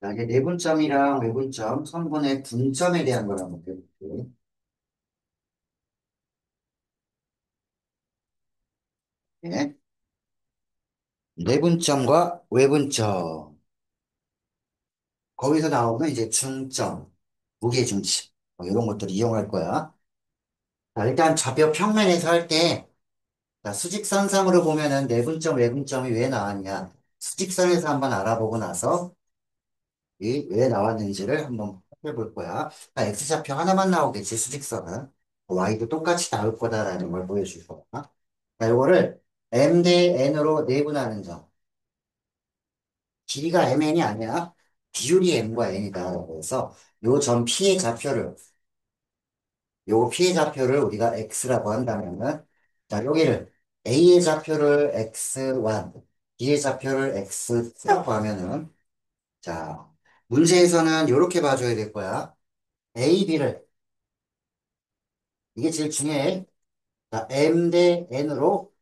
자, 이제 내분점이랑 외분점, 성분의 분점에 대한 걸 한번 배울게요. 네. 내분점과 외분점. 거기서 나오는 이제 중점, 무게중심, 이런 것들을 이용할 거야. 자, 일단 좌표 평면에서 할 때, 자, 수직선상으로 보면은 내분점, 외분점이 왜 나왔냐. 수직선에서 한번 알아보고 나서, 이 왜 나왔는지를 한번 해볼 거야. 자, X좌표 하나만 나오겠지, 수직선은. Y도 똑같이 나올 거다라는 걸 보여줄 거야. 자, 요거를 M 대 N으로 내분하는 점. 길이가 MN이 아니야. 비율이 M과 N이다. 그래서 요 점 피해 좌표를 우리가 X라고 한다면은, 자, 여기를 A의 좌표를 X1, B의 좌표를 X2라고 하면은, 자, 문제에서는 이렇게 봐줘야 될 거야. A, B를, 이게 제일 중요해. 자, M 대 N으로,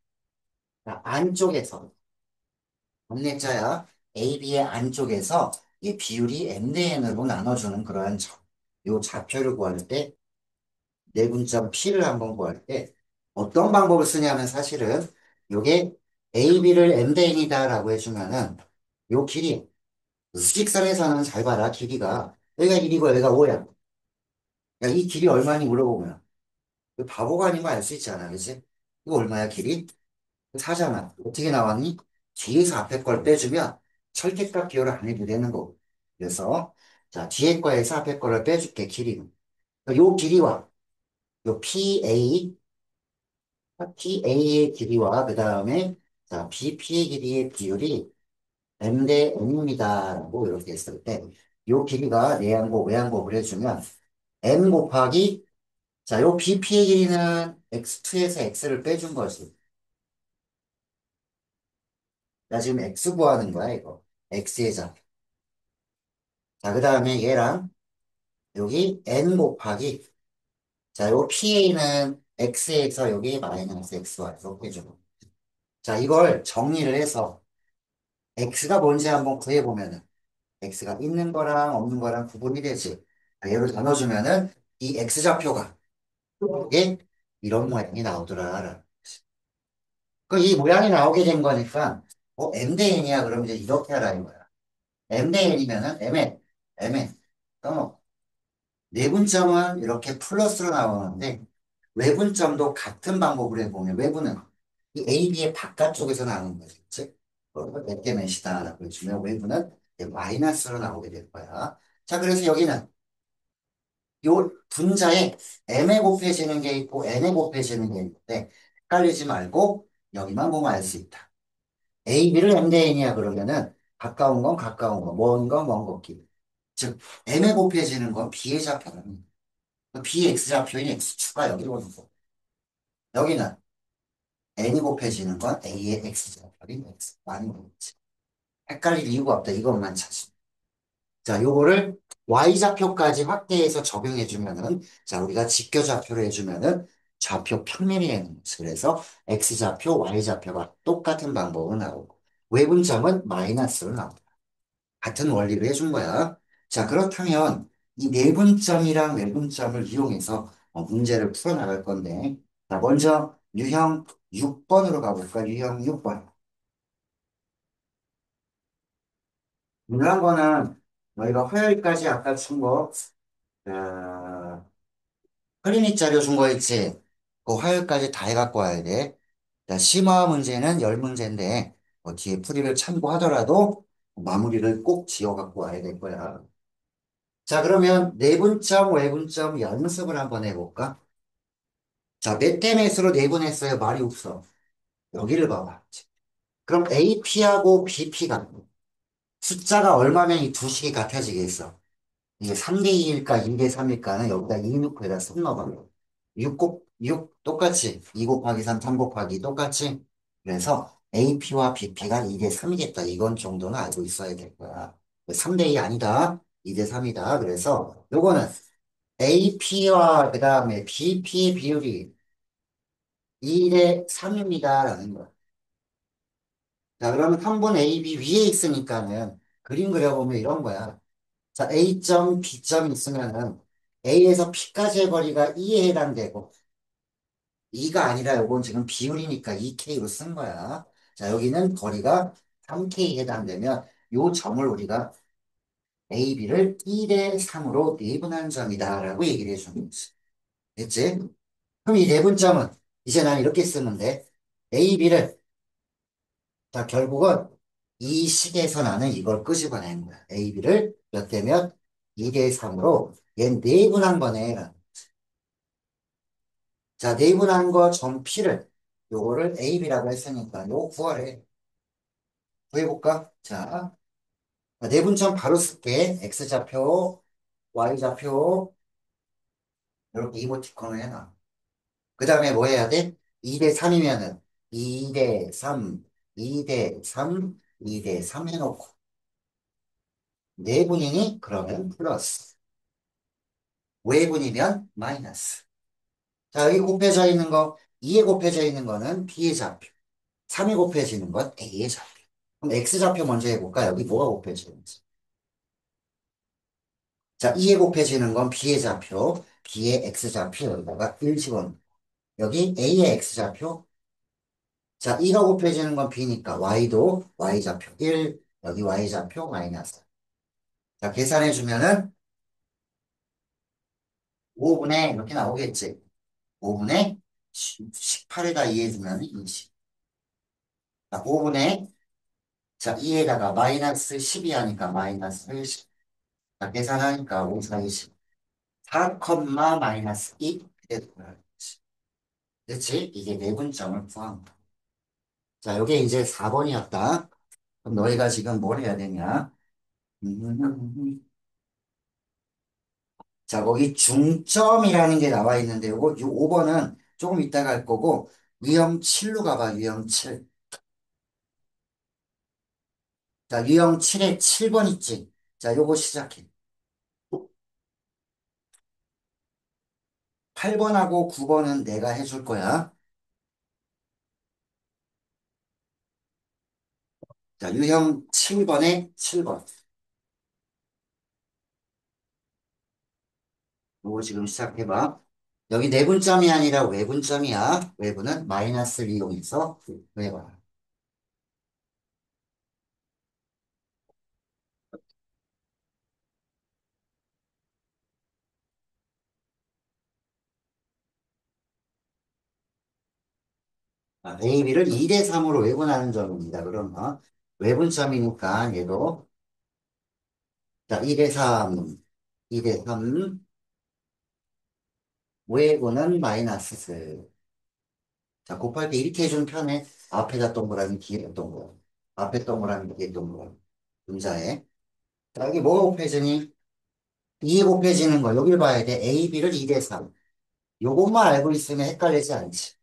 자, 안쪽에서, 언내자야 A, B의 안쪽에서 이 비율이 M 대 N으로 나눠주는 그러한 점. 요 좌표를 구할 때, 내분점 P를 한번 구할 때, 어떤 방법을 쓰냐면 사실은, 요게 A, B를 M 대 N이다라고 해주면은, 요 길이, 수직선에서는 잘 봐라, 길이가. 여기가 1이고 여기가 5야. 이 길이 얼마니 물어보면, 그 바보가 아니면 알 수 있잖아, 그치? 이거 얼마야, 길이? 4잖아. 어떻게 나왔니? 뒤에서 앞에 걸 빼주면 철책값 기호를 안 해도 되는 거고. 그래서, 자, 뒤에 거에서 앞에 거를 빼줄게, 길이는. 요 길이와, 요 PA의 길이와, 그 다음에, 자, BP의 길이의 비율이 M 대 N입니다라고 이렇게 했을 때, 요 길이가 내항복, 외항복을 해주면, M 곱하기, 자, 요 BP의 길이는 X2에서 X를 빼준 거지. 나 지금 X 구하는 거야, 이거. X의 자. 자, 그 다음에 얘랑 여기 N 곱하기. 자, 요 PA는 X에서 여기 마이너스 X와 이렇게 주고. 자, 이걸 정리를 해서 X가 뭔지 한번 구해보면은 X가 있는 거랑 없는 거랑 구분이 되지. 자, 얘를 나눠주면은 이 X좌표가 이게 이런 모양이 나오더라. 이 모양이 나오게 된 거니까 M 대 N이야. 그러면 이제 이렇게 하라 이거야. M 대 N이면은 MN. 떠먹. 내분점은 이렇게 플러스로 나오는데 외분점도 같은 방법으로 해보면 외분은 이 A, B의 바깥쪽에서 나오는 거지. 즉, 몇개 몇이다라고 해주면 외분은 이제 마이너스로 나오게 될 거야. 자, 그래서 여기는 요 분자에 M에 곱해지는 게 있고 N에 곱해지는 게 있는데 헷갈리지 말고 여기만 보면 알 수 있다. A, B를 M 대 N이야 그러면은 가까운 건 가까운 거, 먼 건 먼 걷기. 즉, M에 곱해지는 건 B의 좌표는 B의 X좌표인 X축가 여기로 오는 거. 여기는 n이 곱해지는 건 a의 x제곱인 x 많이 보겠지. 헷갈릴 이유가 없다. 이것만 찾으. 자, 요거를 y좌표까지 확대해서 적용해주면은, 자, 우리가 직교좌표로 해주면은 좌표 평면이 되는 거지. 그래서 x좌표, y좌표가 똑같은 방법으로 나오고 외분점은 마이너스로 나온다. 같은 원리로 해준 거야. 자, 그렇다면 이 내분점이랑 외분점을 이용해서 문제를 풀어나갈 건데, 자, 먼저 유형 6번으로 가볼까? 유형 6번. 중요한 거는 너희가 화요일까지 아까 준 거, 클리닉 자료 준 거 있지? 그 화요일까지 다 해갖고 와야 돼. 자, 심화 문제는 10문제인데, 뒤에 풀이를 참고하더라도 마무리를 꼭 지어갖고 와야 될 거야. 자, 그러면 내분점, 외분점 연습을 한번 해볼까? 자, 몇 대 몇으로 내분했어요? 말이 없어. 여기를 봐봐. 그럼 AP하고 BP가 숫자가 얼마면 이 두 식이 같아지겠어? 이게 3대 2일까 2대 3일까는 여기다 2 넣고 여기다 3 넣어봐. 6 똑같이. 2 곱하기 3, 3 곱하기 2 똑같이. 그래서 AP와 BP가 2대 3이겠다. 이건 정도는 알고 있어야 될 거야. 3대 2 아니다. 2대 3이다. 그래서 요거는 AP와 그 다음에 BP의 비율이 2대 3입니다라는 거야. 자, 그러면 한 번 A, B 위에 있으니까는 그림 그려보면 이런 거야. 자, A점, B점이 있으면은 A에서 P까지의 거리가 2에 해당되고 2가 아니라 요건 지금 비율이니까 2K로 쓴 거야. 자, 여기는 거리가 3K 해당되면 요 점을 우리가 AB를 1대 3으로 내분한 점이다라고 얘기를 해주는 거지. 됐지? 그럼 이 내분점은 이제 난 이렇게 쓰면 돼. AB를 자, 결국은 이 식에서 나는 이걸 끄집어낸 거야. AB를 몇 대면 2대 3으로 얘 내분한 거네. 자, 내분한 거 점 P를 요거를 AB라고 했으니까 요거 구하래. 구해볼까? 자, 내분점 바로 쓸게. X좌표, Y좌표 이렇게 이모티콘을 해놔. 그 다음에 뭐 해야 돼? 2대 3이면은 2대 3, 2대 3, 2대 3 해놓고 내분이니 그러면 플러스 외분이면 마이너스. 자, 여기 곱해져 있는 거 2에 곱해져 있는 거는 B의 좌표 3에 곱해지는 건 A의 좌표. 그럼 X좌표 먼저 해볼까? 여기 뭐가 곱해지는지. 자, 2에 곱해지는 건 B의 좌표 B의 X좌표 여기다가 1 집어넣고 여기 A의 X좌표 자, 2가 곱해지는 건 B니까 Y도 Y좌표 1 여기 Y좌표 마이너스 자, 계산해주면은 5분의 이렇게 나오겠지. 5분의 18에다 2 해주면 20. 자, 5분의 자, 2에다가 마이너스 12 하니까 마이너스 10. 자, 계산하니까 5, 4, 20. 4, 마이너스 2. 그렇지? 이게 내분점을 구한 거. 자, 요게 이제 4번이었다. 그럼 너희가 지금 뭘 해야 되냐? 자, 거기 중점이라는 게 나와 있는데 요거 5번은 조금 이따가 할 거고 유형 7로 가봐. 유형 7. 자, 유형 7에 7번 있지. 자, 요거 시작해. 8번하고 9번은 내가 해줄 거야. 자, 유형 7번에 7번. 요거 지금 시작해봐. 여기 내분점이 아니라 외분점이야. 외분은 마이너스를 이용해서 구해봐. A, B를 2대 3으로 외분하는 점입니다. 그러면 외분점이니까 얘도 자, 2대 3, 2대 3, 외분은 마이너스. 자, 곱할 때 이렇게 해주면 편해. 앞에다 동그라미, 뒤에다 동그라미. 앞에 동그라미, 뒤에 동그라미. 분자에. 자, 여기 뭐가 곱해지니? 2에 곱해지는 거. 여길 봐야 돼. A, B를 2대 3. 요것만 알고 있으면 헷갈리지 않지.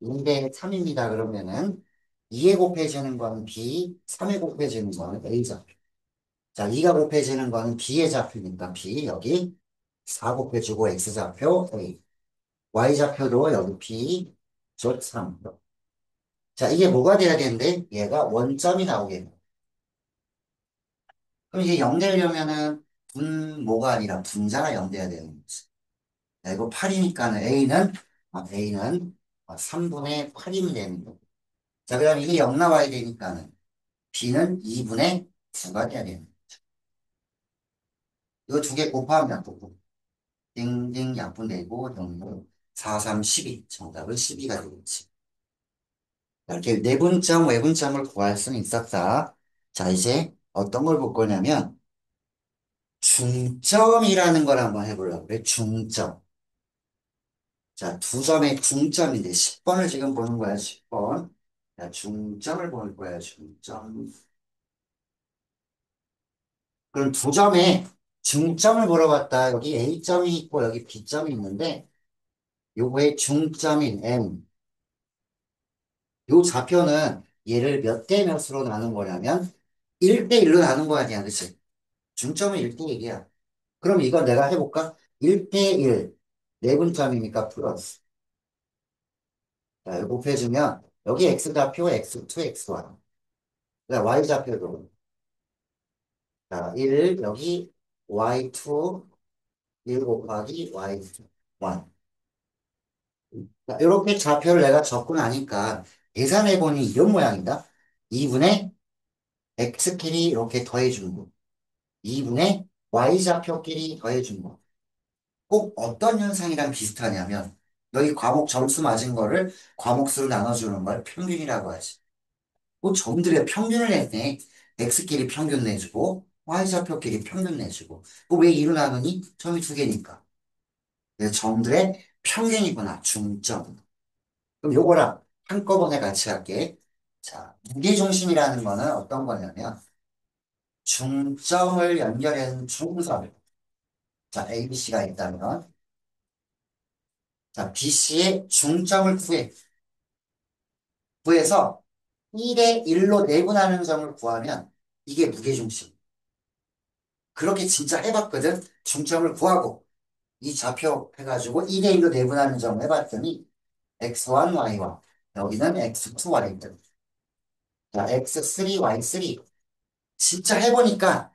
2대 3입니다. 그러면은 2에 곱해지는 건 B, 3에 곱해지는 건 A 좌표. 자, 2가 곱해지는 건 B의 좌표니까 B 여기 4 곱해주고 X 좌표 A. Y 좌표도 여기 B, 저 3. 자, 이게 뭐가 돼야 되는데? 얘가 원점이 나오겠네. 그럼 이게 0 되려면은 분모가 아니라 분자가 0 돼야 되는 거지. 자, 이거 8이니까는 A는 3분의 8이면 되는 거. 자, 그 다음에 이게 0 나와야 되니까는 B는 2분의 9가 돼야 되는 거. 이거 두 개 곱하면 약분되고, 띵띵 약분되고, 0, 4, 3, 12. 정답은 12가 되겠지. 이렇게 내분점, 외분점을 구할 수는 있었다. 자, 이제 어떤 걸 볼 거냐면, 중점이라는 걸 한번 해보려고 그래. 중점. 자, 두 점의 중점인데 10번을 지금 보는 거야. 10번. 자, 중점을 볼 거야. 중점. 그럼 두 점의 중점을 물어봤다. 여기 A점이 있고 여기 B점이 있는데 요거의 중점인 M. 요 좌표는 얘를 몇 대 몇으로 나눈 거냐면 1대 1로 나눈 거 아니야. 그치? 중점은 1대 1이야. 그럼 이거 내가 해볼까? 1대 1. 내분점이니까 플러스. 자, 이거 곱해주면 여기 X좌표 X2, X1. 그다음 Y좌표도 자, 1 여기 y2 1 곱하기 y1. 이렇게 좌표를 내가 적고 나니까 계산해보니 이런 모양이다. 2분의 x끼리 이렇게 더해준 거. 2분의 y좌표끼리 더해준 거. 꼭 어떤 현상이랑 비슷하냐면 너희 과목 점수 맞은 거를 과목수로 나눠주는 걸 평균이라고 하지. 그 점들의 평균을 냈네. x끼리 평균 내주고 y좌표끼리 평균 내주고. 그왜 2로 나누니? 점이 두 개니까. 그래서 점들의 평균이구나. 중점. 그럼 요거랑 한꺼번에 같이 할게. 자, 무게중심이라는 거는 어떤 거냐면 중점을 연결하는 중선. 자, ABC가 있다면 자, BC의 중점을 구해서 1에 1로 내분하는 점을 구하면 이게 무게중심. 그렇게 진짜 해봤거든. 중점을 구하고 이 좌표 해가지고 1에 1로 내분하는 점을 해봤더니 x1, y1 여기는 x2, y2 자, x3, y3 진짜 해보니까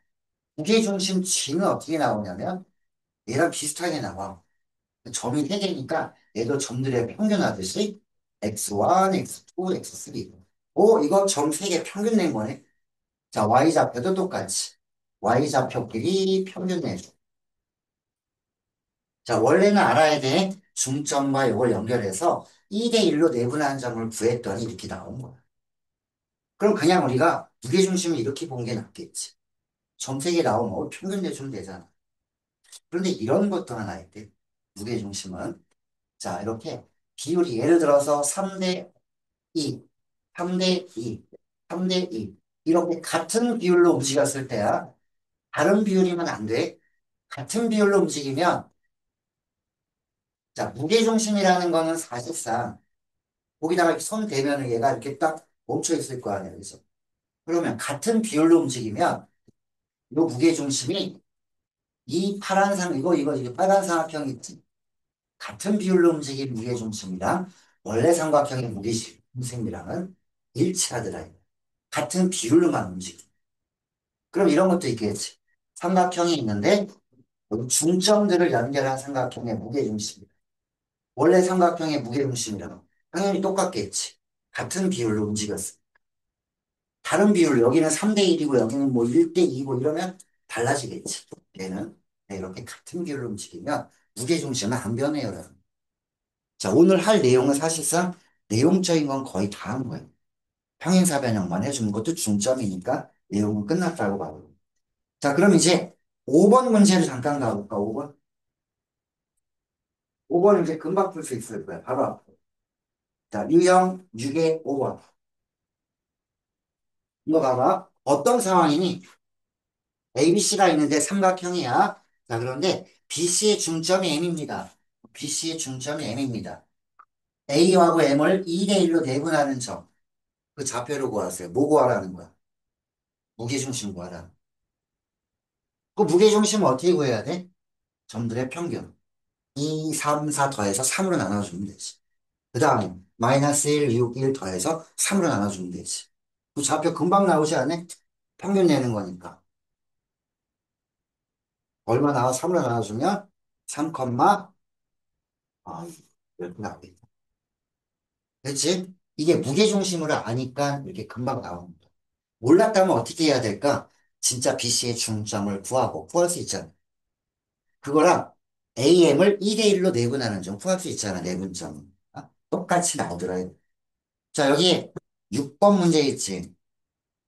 무게중심 G는 어떻게 나오냐면 얘랑 비슷하게 나와. 점이 3개니까 얘도 점들의 평균하듯이 x1, x2, x3 오, 이거 점 3개 평균 낸 거네. 자, y좌표도 똑같이 y좌표끼리 평균 내줘. 자, 원래는 알아야 돼. 중점과 이걸 연결해서 2대 1로 내분하는 점을 구했더니 이렇게 나온 거야. 그럼 그냥 우리가 무게중심을 이렇게 본 게 낫겠지. 점 3개 나오면 평균 내주면 되잖아. 그런데 이런 것도 하나 있대. 무게중심은. 자, 이렇게 비율이 예를 들어서 3대 2, 3대 2, 3대 2. 이렇게 같은 비율로 움직였을 때야. 다른 비율이면 안 돼. 같은 비율로 움직이면, 자, 무게중심이라는 거는 사실상 거기다가 이렇게 손 대면 얘가 이렇게 딱 멈춰 있을 거 아니야. 그래서. 그러면 같은 비율로 움직이면 이 무게중심이 이 파란 이거 빨간 삼각형이 있지. 같은 비율로 움직인 무게중심이랑 원래 삼각형의 무게중심이랑은 일치하더라. 같은 비율로만 움직여. 그럼 이런 것도 있겠지. 삼각형이 있는데 여기 중점들을 연결한 삼각형의 무게중심. 원래 삼각형의 무게중심이랑 당연히 똑같겠지. 같은 비율로 움직였어. 다른 비율, 여기는 3대 1이고 여기는 뭐 1대 2고 이러면 달라지겠지. 얘는 이렇게 같은 비율로 움직이면 무게중심은 안 변해요. 여러분. 자, 오늘 할 내용은 사실상 내용적인 건 거의 다 한 거예요. 평행사 변형만 해주는 것도 중점이니까 내용은 끝났다고 봐요. 자, 그럼 이제 5번 문제를 잠깐 가볼까, 5번? 5번 이제 금방 풀 수 있을 거야. 바로 앞에. 자, 유형 6의 5번. 이거 봐봐. 어떤 상황이니? ABC가 있는데 삼각형이야. 자, 그런데 BC의 중점이 M입니다. BC의 중점이 M입니다. A하고 M을 2대 1로 내분하는 점. 그 좌표를 구하세요. 뭐 구하라는 거야? 무게중심 구하라. 그 무게중심은 어떻게 구해야 돼? 점들의 평균. 2, 3, 4 더해서 3으로 나눠주면 되지. 그 다음에 마이너스 1, 6, 1 더해서 3으로 나눠주면 되지. 그 좌표 금방 나오지 않아? 평균 내는 거니까. 얼마 나와? 3으로 나눠주면 3, 이렇게 나오겠다. 그렇지? 이게 무게중심으로 아니까 이렇게 금방 나오는 거야. 몰랐다면 어떻게 해야 될까? 진짜 BC의 중점을 구하고 구할 수 있잖아. 그거랑 AM을 2대1로 내분하는 점 구할 수 있잖아. 내분점. 똑같이 나오더라. 자, 여기 6번 문제 있지.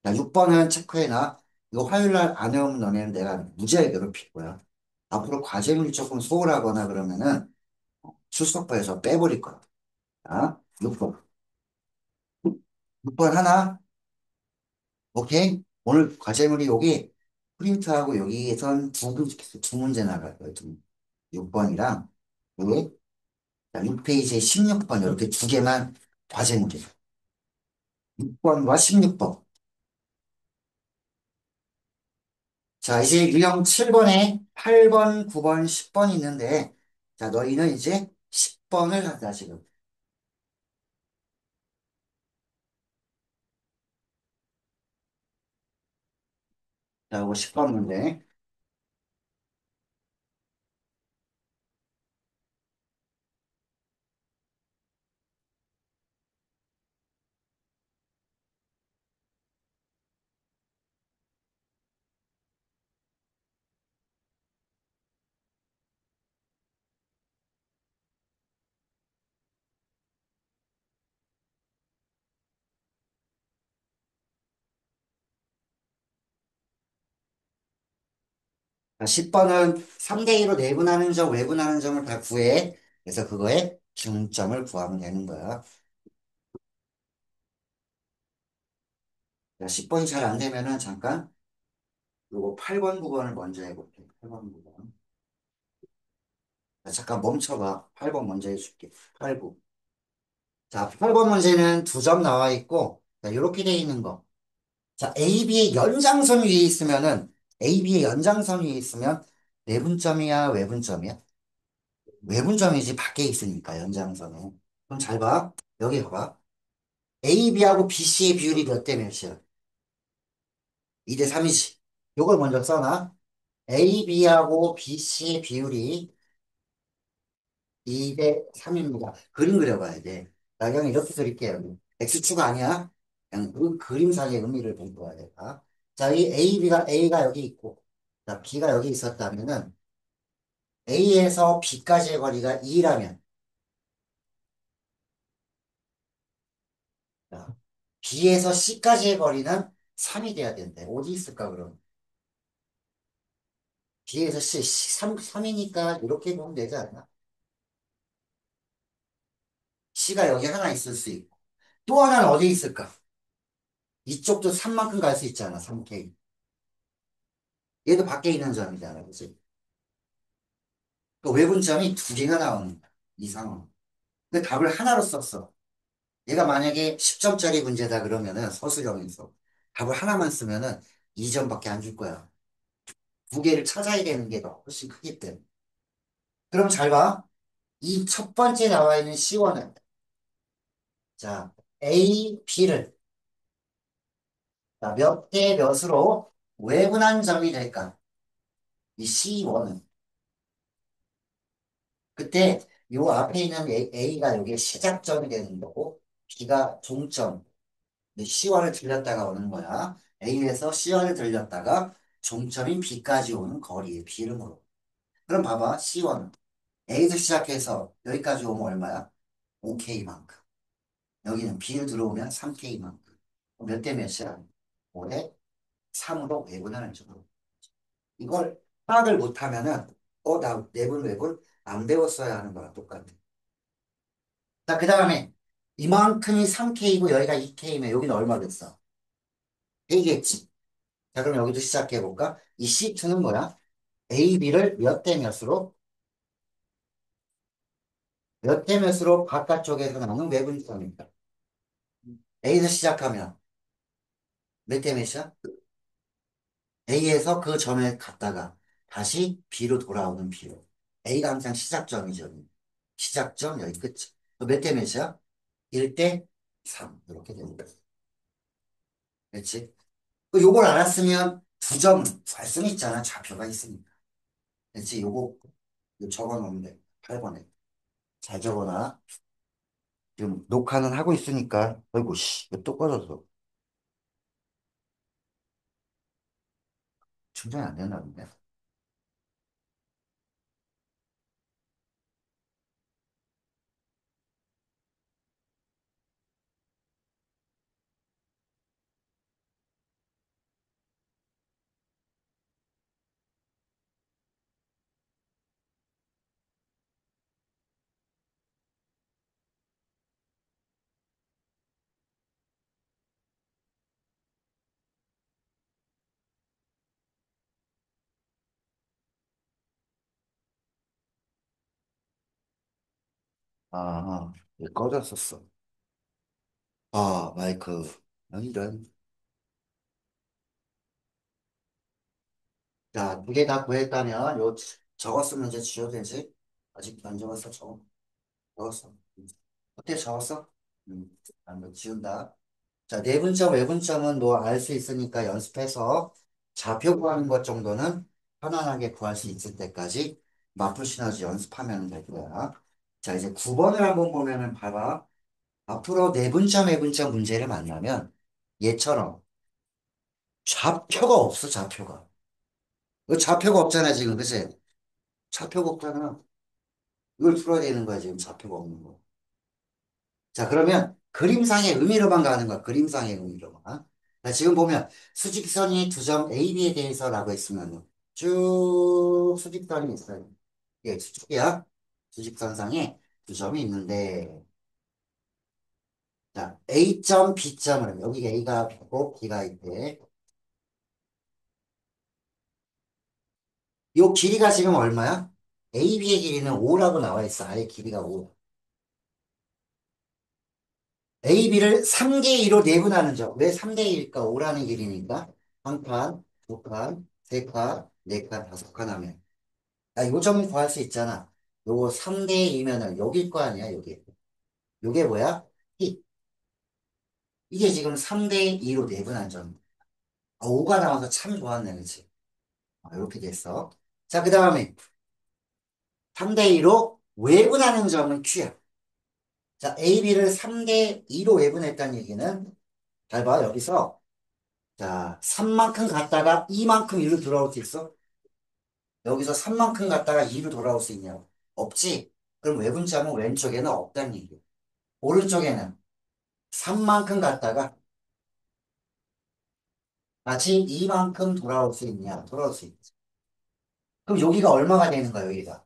자, 6번은 체크해놔. 이거 화요일 날 안 외우면 너네는 내가 무지하게 괴롭힐 거야. 앞으로 과제물이 조금 소홀하거나 그러면은 출석부에서 빼버릴 거야. 자, 6번. 6번 하나. 오케이? 오늘 과제물이 여기 프린트하고 여기에선 두 문제 나갈 거예요. 6번이랑 여기 6페이지에 16번 이렇게 두 개만 과제물이에요. 6번과 16번. 자, 이제 유형 7번에 8번, 9번, 10번 있는데, 자, 너희는 이제 10번을 갖다 지금. 자, 이거 10번 문제. 10번은 3대2로 내분하는 점, 외분하는 점을 다 구해. 그래서 그거에 중점을 구하면 되는 거야. 10번이 잘 안 되면은 잠깐 요거 8번, 9번을 먼저 해볼게. 8번, 9번. 잠깐 멈춰봐. 8번 먼저 해줄게. 8, 9. 자, 8번 문제는 두 점 나와 있고, 자, 이렇게 돼 있는 거. 자, AB의 연장선 위에 있으면은, AB의 연장선 위에 있으면 내분점이야, 외분점이야? 외분점이지, 밖에 있으니까, 연장선에. 그럼 잘 봐. 여기 봐봐. AB하고 BC의 비율이 몇 대 몇이야? 2대 3이지. 요걸 먼저 써놔. AB하고 BC의 비율이 2대 3입니다. 그림 그려봐야 돼. 나 그냥 이렇게 그릴게요. X축 아니야? 그냥 그림상의 의미를 본 거야, 내가. 자, 이 A가 여기 있고, 자, B가 여기 있었다면은, A에서 B까지의 거리가 2라면, 자, B에서 C까지의 거리는 3이 돼야 된대. 어디 있을까, 그럼? B에서 C, 3이니까 이렇게 보면 되지 않나? C가 여기 하나 있을 수 있고. 또 하나는 어디 있을까? 이쪽도 3만큼 갈 수 있잖아, 3K. 얘도 밖에 있는 점이잖아, 그치? 그 외분점이 두 개가 나오는 거야, 이 상황. 근데 답을 하나로 썼어. 얘가 만약에 10점짜리 문제다 그러면은 서술형에서 답을 하나만 쓰면은 2점밖에 안 줄 거야. 두 개를 찾아야 되는 게 더 훨씬 크기 때문에. 그럼 잘 봐. 이 첫 번째 나와 있는 C1은, 자, A, B를 몇 대 몇으로 외분한 점이 될까? 이 C1은. 그때 요 앞에 있는 A가 여기에 시작점이 되는 거고, B가 종점, C원을 들렸다가 오는 거야. A에서 C원을 들렸다가 종점인 B까지 오는 거리의 비름으로. 그럼 봐봐. C원. A에서 시작해서 여기까지 오면 얼마야? 5K만큼. 여기는 B를 들어오면 3K만큼. 몇 대 몇이야? 5대 3으로 외분하는 쪽으로. 이걸 파악을 못하면은 나 내분 외분 안 배웠어야 하는 거랑 똑같아. 자, 그 다음에 이만큼이 3K고 여기가 2K면 여기는 얼마 됐어? K겠지. 자, 그럼 여기도 시작해 볼까? 이 C2는 뭐야? A, B를 몇 대 몇으로? 몇 대 몇으로 바깥쪽에서 나오는 외분점입니다. A에서 시작하면 몇 대 몇이야? A에서 그 점에 갔다가 다시 B로 돌아오는 B로. A가 항상 시작점이죠. 시작점, 여기 끝. 몇 대 몇이야? 1대 3. 이렇게 됩니다. 그렇지? 요걸 알았으면 두 점 알 수는 있잖아. 좌표가 있으니까. 그렇지? 요거 적어 놓으면 돼. 8번에. 잘 적어놔. 지금 녹화는 하고 있으니까, 아이고, 씨, 왜 또 꺼졌어? 충전이 안 되나 본데. 왜 꺼졌었어? 마이크. 이런. 자, 두 개 다 구했다면, 적었으면 이제 지워도 되지? 아직 안 적었어, 적었어. 어때, 적었어? 안 지운다. 자, 내분점, 외분점은 뭐 알 수 있으니까 연습해서 좌표 구하는 것 정도는 편안하게 구할 수 있을 때까지 마플 시너지 연습하면 될 거야. 자, 이제 9번을 한번 보면은 봐봐. 앞으로 내분점, 외분점 문제를 만나면 얘처럼 좌표가 없어, 좌표가. 좌표가 없잖아, 지금, 그치? 좌표가 없잖아. 이걸 풀어야 되는 거야, 지금 좌표가 없는 거. 자, 그러면 그림상의 의미로만 가는 거야. 그림상의 의미로만. 자, 지금 보면 수직선이 두 점 A, B에 대해서라고 했으면 쭉 수직선이 있어요. 이게 수직이야. 수직선상에 두 점이 있는데, 자, A점, B점을, 여기 A가 B고 B가 있대. 요 길이가 지금 얼마야? AB의 길이는 5라고 나와 있어. 아예 길이가 5. AB를 3대 2로 내분하는 점. 왜 3대 2일까? 5라는 길이니까. 한 칸, 두 칸, 세 칸, 네 칸, 다섯 칸 하면. 아, 요 점을 구할 수 있잖아. 요거 3대 2면은 여길 거 아니야, 여기. 요게 뭐야? T. 이게 지금 3대 2로 내분한 점. 아, 5가 나와서 참 좋았네, 그치? 아, 이렇게 됐어. 자, 그 다음에 3대 2로 외분하는 점은 Q야. 자, AB를 3대 2로 외분했다는 얘기는, 잘 봐, 여기서. 자, 3만큼 갔다가 2만큼 2로 돌아올 수 있어? 여기서 3만큼 갔다가 2로 돌아올 수 있냐? 없지? 그럼 외분점은 왼쪽에는 없다는 얘기야. 오른쪽에는 3만큼 갔다가 다시 2만큼 돌아올 수 있냐? 돌아올 수 있지. 그럼 여기가 얼마가 되는 거야, 여기가?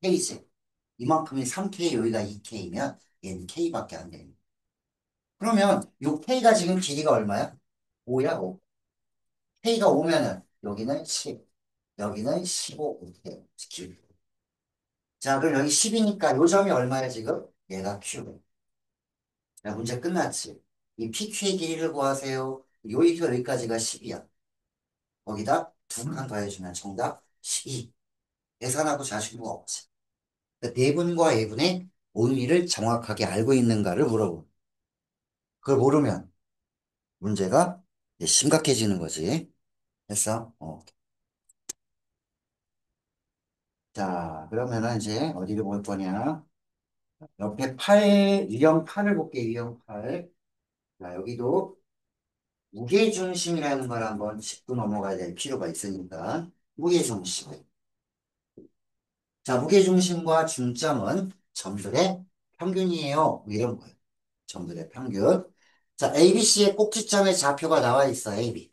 K지. 이만큼이 3K, 여기가 2K면 얘는 K밖에 안 되는 거야. 그러면 요 K가 지금 길이가 얼마야? 5야, 5. K가 5면은 여기는 10, 여기는 15 이렇게 길. 자, 그럼 여기 10이니까 요 점이 얼마야, 지금? 얘가 Q. 자, 문제 끝났지. 이 PQ의 길이를 구하세요. 여기서 여기까지가 10이야. 거기다 두 칸 더해주면 정답 12. 계산하고 자신도 없지. 그러니까 내분과 예분의 의미를 정확하게 알고 있는가를 물어보. 그걸 모르면 문제가 이제 심각해지는 거지. 됐어? 자, 그러면은 이제 어디를 볼 거냐? 옆에 유형 8을 볼게, 유형 8. 자, 여기도 무게중심이라는 걸 한번 짚고 넘어가야 될 필요가 있으니까. 무게중심. 자, 무게중심과 중점은 점들의 평균이에요. 뭐 이런 거예요. 점들의 평균. 자, ABC의 꼭지점의 좌표가 나와 있어, AB.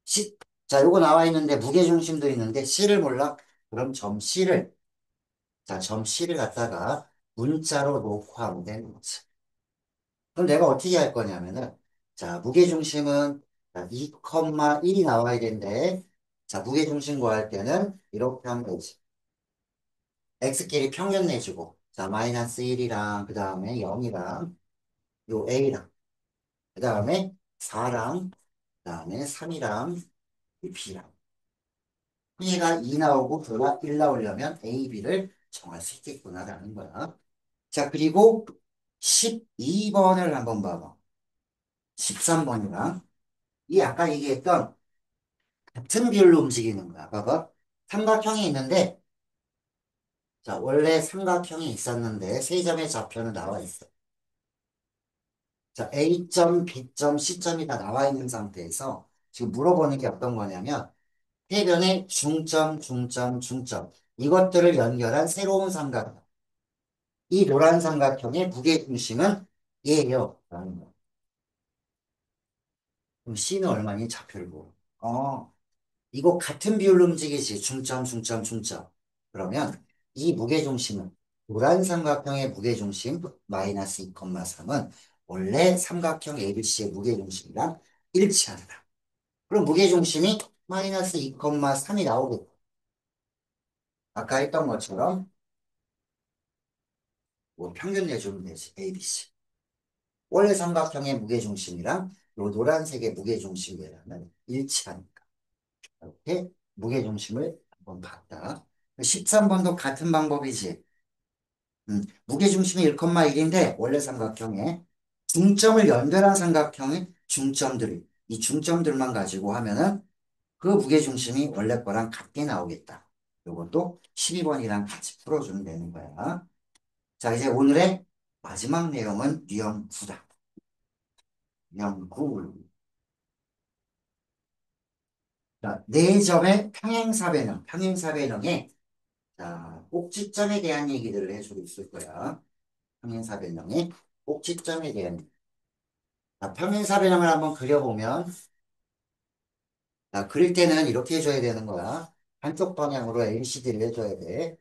C, 자, 요거 나와 있는데 무게중심도 있는데 C를 몰라? 그럼 점 C를, 자, 점 C를 갖다가 문자로 놓고 하면 되는 거지. 그럼 내가 어떻게 할 거냐면은, 자, 무게중심은 2,1이 나와야 되는데, 자, 무게중심 구할 때는 이렇게 하면 되지. X끼리 평균 내주고, 자, 마이너스 1이랑, 그 다음에 0이랑, 요 A랑, 그 다음에 4랑, 그 다음에 3이랑, B랑. 얘가 2 나오고, 그가 1 나오려면 A, B를 정할 수 있겠구나라는 거야. 자, 그리고 12번을 한번 봐봐. 13번이랑, 이 아까 얘기했던 같은 비율로 움직이는 거야. 봐봐. 삼각형이 있는데, 자, 원래 삼각형이 있었는데, 세 점의 좌표는 나와 있어. 자, A점, B점, C점이 다 나와 있는 상태에서 지금 물어보는 게 어떤 거냐면, 해변의 중점, 중점, 중점. 이것들을 연결한 새로운 삼각형. 이 노란 삼각형의 무게중심은 얘예요. 라는 거. 그럼 C는 얼마니? 좌표를 보고. 이거 같은 비율로 움직이지. 중점, 중점, 중점. 그러면 이 무게중심은 노란 삼각형의 무게중심 마이너스 2,3은 원래 삼각형 ABC의 무게중심이랑 일치한다. 그럼 무게중심이 마이너스 2,3이 나오고 아까 했던 것처럼 뭐 평균 내주면 되지. ABC. 원래 삼각형의 무게중심이랑 요 노란색의 무게중심이라는 일치하니까. 이렇게 무게중심을 한번 봤다. 13번도 같은 방법이지. 무게중심이 1,1인데 원래 삼각형에 중점을 연결한 삼각형의 중점들이 이 중점들만 가지고 하면은 그 무게중심이 원래 거랑 같게 나오겠다. 요것도 12번이랑 같이 풀어주면 되는 거야. 자, 이제 오늘의 마지막 내용은 유형 9다. 유형 9. 자, 네 점의 평행사변형, 평행사변형의 자, 꼭지점에 대한 얘기들을 해주고 있을 거야. 평행사변형의 꼭지점에 대한 자, 평행사변형을 한번 그려보면 자, 그릴 때는 이렇게 해줘야 되는 거야. 한쪽 방향으로 LCD를 해줘야 돼.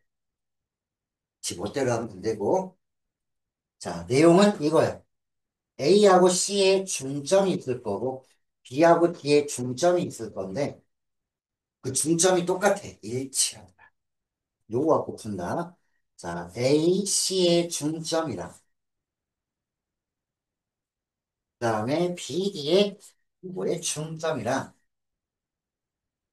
지 멋대로 하면 안 되고. 자, 내용은 이거야. A하고 C에 중점이 있을 거고, B하고 D에 중점이 있을 건데, 그 중점이 똑같아. 일치한다. 요거 갖고 푼다. 자, A, C의 중점이랑, 그 다음에 B, D의 뭐의 중점이랑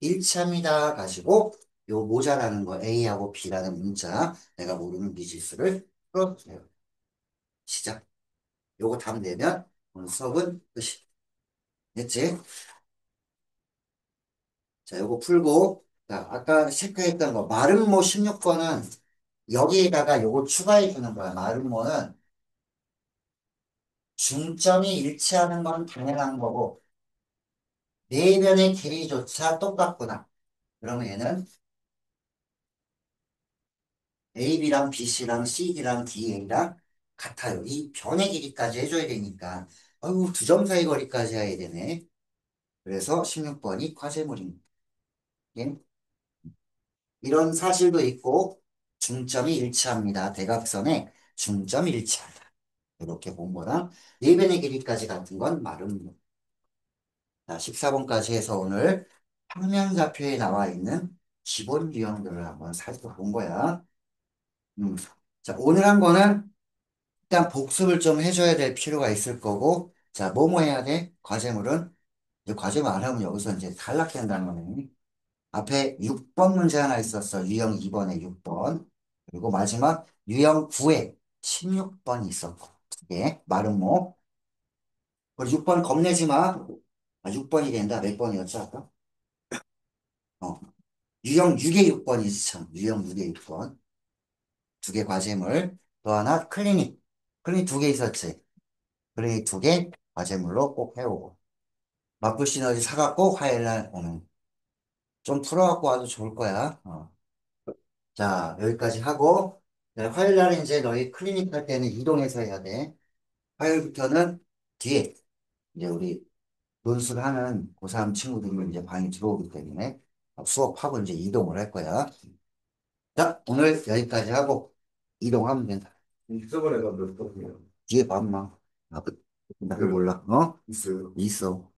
일치합니다. 가지고, 요 모자라는 거 A하고 B라는 문자, 내가 모르는 미지수를 풀어주세요. 시작. 요거 답 내면 오늘 수업은 끝이. 됐지? 자, 요거 풀고, 자, 아까 체크했던 거, 마름모 16번은 여기에다가 요거 추가해 주는 거야. 마름모는 중점이 일치하는 건 당연한 거고, 네 변의 길이조차 똑같구나. 그러면 얘는 AB랑 BC랑 CD랑 DA랑 같아요. 이 변의 길이까지 해줘야 되니까, 아유, 두 점 사이 거리까지 해야 되네. 그래서 16번이 과제물입니다. 예? 이런 사실도 있고, 중점이 일치합니다. 대각선에 중점이 일치한다. 이렇게 본 거랑, 네 변의 길이까지 같은 건 마름모. 자, 14번까지 해서 오늘 평면좌표에 나와 있는 기본 유형들을 한번 살펴본 거야. 음. 자, 오늘 한 거는 일단 복습을 좀 해줘야 될 필요가 있을 거고, 자, 뭐뭐 해야 돼? 과제물은, 이제 과제물 안 하면 여기서 이제 탈락된다는 거네. 앞에 6번 문제 하나 있었어. 유형 2번에 6번. 그리고 마지막 유형 9에 16번이 있었고, 두 개, 마름모. 그리고 6번 겁내지 마. 아, 6번이 된다. 몇 번이었죠, 아까? 어. 유형 6에 6번이지, 참. 유형 6에 6번. 두 개 과제물. 또 하나 클리닉. 클리닉 두 개 있었지. 클리닉 두 개 과제물로 꼭 해오고. 마플 시너지 사갖고 화요일날 오는. 좀 풀어갖고 와도 좋을 거야. 자, 여기까지 하고. 네, 화요일날 이제 너희 클리닉 할 때는 이동해서 해야 돼. 화요일부터는 뒤에 이제 우리 논술 하는 고3 친구들이 이제 방에 들어오기 때문에 수업하고 이제 이동을 할 거야. 자, 오늘 여기까지 하고 이동하면 된다. 저번에가 몇 번이에요? 뒤에 봐, 엄마. 나, 나를 몰라. 어? 있어요. 있어.